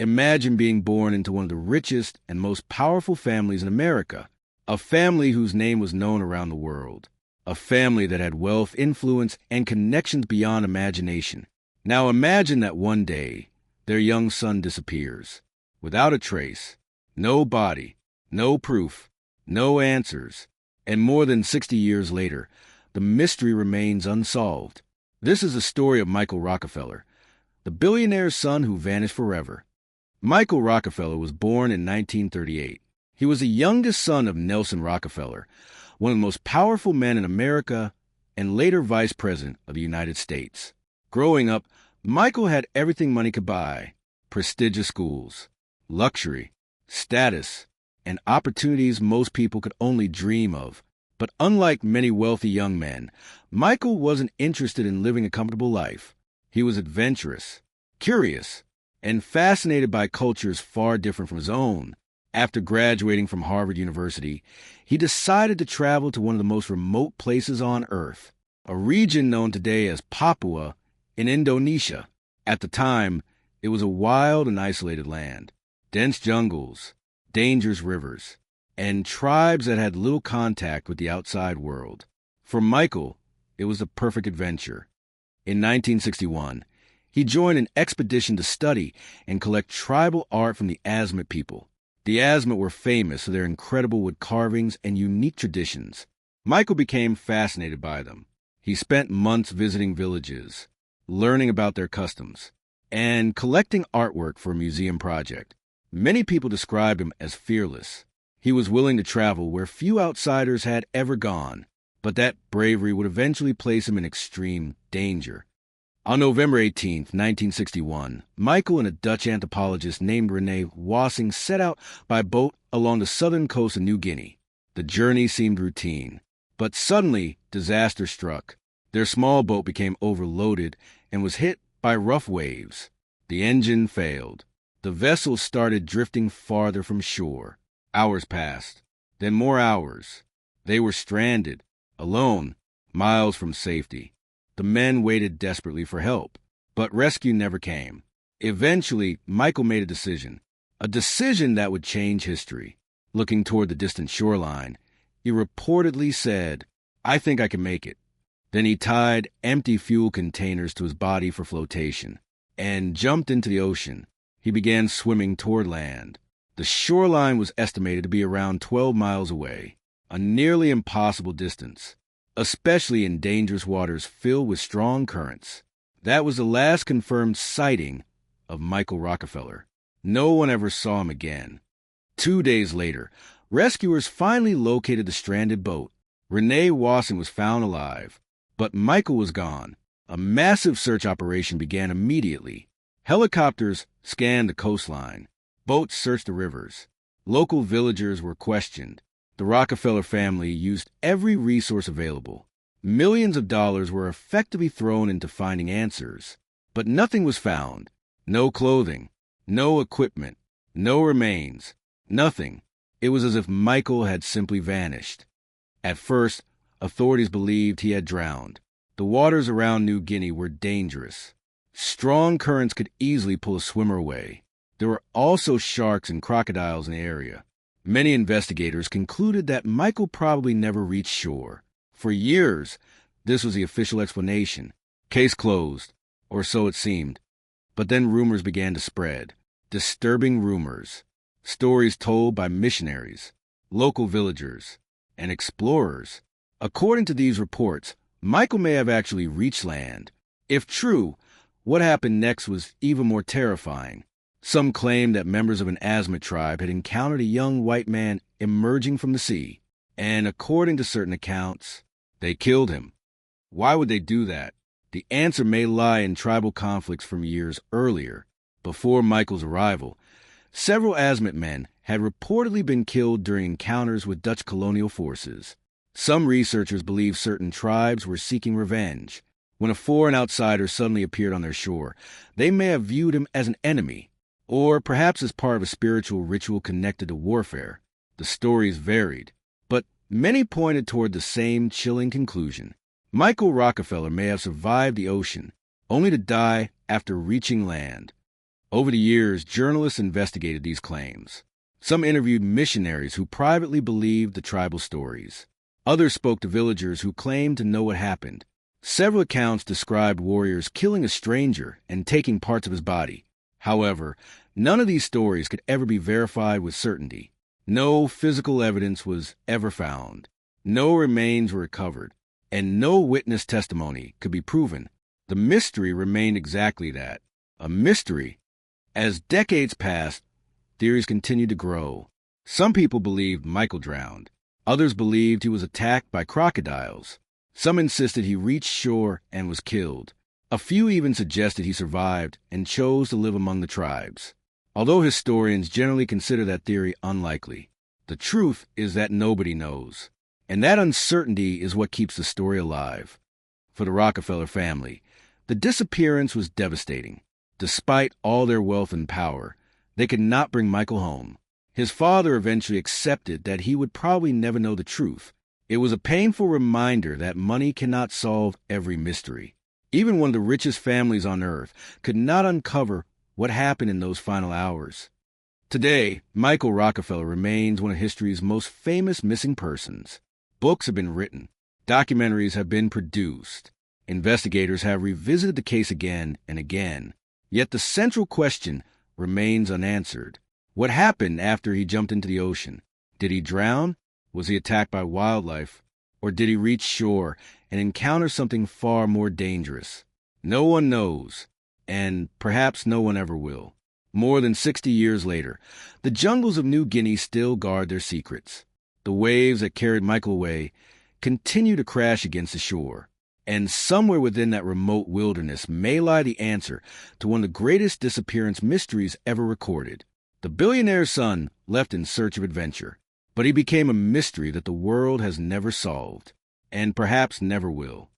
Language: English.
Imagine being born into one of the richest and most powerful families in America, a family whose name was known around the world, a family that had wealth, influence, and connections beyond imagination. Now imagine that one day, their young son disappears, without a trace, no body, no proof, no answers, and more than 60 years later, the mystery remains unsolved. This is the story of Michael Rockefeller, the billionaire's son who vanished forever. Michael Rockefeller was born in 1938. He was the youngest son of Nelson Rockefeller, one of the most powerful men in America and later vice president of the United States. Growing up, Michael had everything money could buy: prestigious schools, luxury, status, and opportunities most people could only dream of. But unlike many wealthy young men, Michael wasn't interested in living a comfortable life. He was adventurous, curious, and fascinated by cultures far different from his own. After graduating from Harvard University, he decided to travel to one of the most remote places on Earth, a region known today as Papua in Indonesia. At the time, it was a wild and isolated land, dense jungles, dangerous rivers, and tribes that had little contact with the outside world. For Michael, it was the perfect adventure. In 1961, he joined an expedition to study and collect tribal art from the Asmat people. The Asmat were famous for their incredible wood carvings and unique traditions. Michael became fascinated by them. He spent months visiting villages, learning about their customs, and collecting artwork for a museum project. Many people described him as fearless. He was willing to travel where few outsiders had ever gone, but that bravery would eventually place him in extreme danger. On November 18, 1961, Michael and a Dutch anthropologist named René Wassing set out by boat along the southern coast of New Guinea. The journey seemed routine, but suddenly disaster struck. Their small boat became overloaded and was hit by rough waves. The engine failed. The vessel started drifting farther from shore. Hours passed, then more hours. They were stranded, alone, miles from safety. The men waited desperately for help, but rescue never came. Eventually, Michael made a decision that would change history. Looking toward the distant shoreline, he reportedly said, "I think I can make it." Then he tied empty fuel containers to his body for flotation and jumped into the ocean. He began swimming toward land. The shoreline was estimated to be around 12 miles away, a nearly impossible distance, especially in dangerous waters filled with strong currents. That was the last confirmed sighting of Michael Rockefeller. No one ever saw him again. 2 days later, rescuers finally located the stranded boat. René Wassing was found alive, but Michael was gone. A massive search operation began immediately. Helicopters scanned the coastline. Boats searched the rivers. Local villagers were questioned. The Rockefeller family used every resource available. Millions of dollars were effectively thrown into finding answers. But nothing was found. No clothing, no equipment, no remains, nothing. It was as if Michael had simply vanished. At first, authorities believed he had drowned. The waters around New Guinea were dangerous. Strong currents could easily pull a swimmer away. There were also sharks and crocodiles in the area. Many investigators concluded that Michael probably never reached shore. For years, this was the official explanation. Case closed, or so it seemed. But then rumors began to spread. Disturbing rumors. Stories told by missionaries, local villagers, and explorers. According to these reports, Michael may have actually reached land. If true, what happened next was even more terrifying. Some claimed that members of an Asmat tribe had encountered a young white man emerging from the sea, and according to certain accounts, they killed him. Why would they do that? The answer may lie in tribal conflicts from years earlier. Before Michael's arrival, several Asmat men had reportedly been killed during encounters with Dutch colonial forces. Some researchers believe certain tribes were seeking revenge. When a foreign outsider suddenly appeared on their shore, they may have viewed him as an enemy, or perhaps as part of a spiritual ritual connected to warfare. The stories varied, but many pointed toward the same chilling conclusion. Michael Rockefeller may have survived the ocean, only to die after reaching land. Over the years, journalists investigated these claims. Some interviewed missionaries who privately believed the tribal stories. Others spoke to villagers who claimed to know what happened. Several accounts described warriors killing a stranger and taking parts of his body. However, none of these stories could ever be verified with certainty. No physical evidence was ever found. No remains were recovered, and no witness testimony could be proven. The mystery remained exactly that, a mystery. As decades passed, theories continued to grow. Some people believed Michael drowned. Others believed he was attacked by crocodiles. Some insisted he reached shore and was killed. A few even suggested he survived and chose to live among the tribes. Although historians generally consider that theory unlikely, the truth is that nobody knows. And that uncertainty is what keeps the story alive. For the Rockefeller family, the disappearance was devastating. Despite all their wealth and power, they could not bring Michael home. His father eventually accepted that he would probably never know the truth. It was a painful reminder that money cannot solve every mystery. Even one of the richest families on earth could not uncover what happened in those final hours. Today, Michael Rockefeller remains one of history's most famous missing persons. Books have been written. Documentaries have been produced. Investigators have revisited the case again and again. Yet the central question remains unanswered. What happened after he jumped into the ocean? Did he drown? Was he attacked by wildlife? Or did he reach shore and encounter something far more dangerous? No one knows, and perhaps no one ever will. More than 60 years later, the jungles of New Guinea still guard their secrets. The waves that carried Michael away continue to crash against the shore. And somewhere within that remote wilderness may lie the answer to one of the greatest disappearance mysteries ever recorded. The billionaire's son left in search of adventure, but he became a mystery that the world has never solved, and perhaps never will.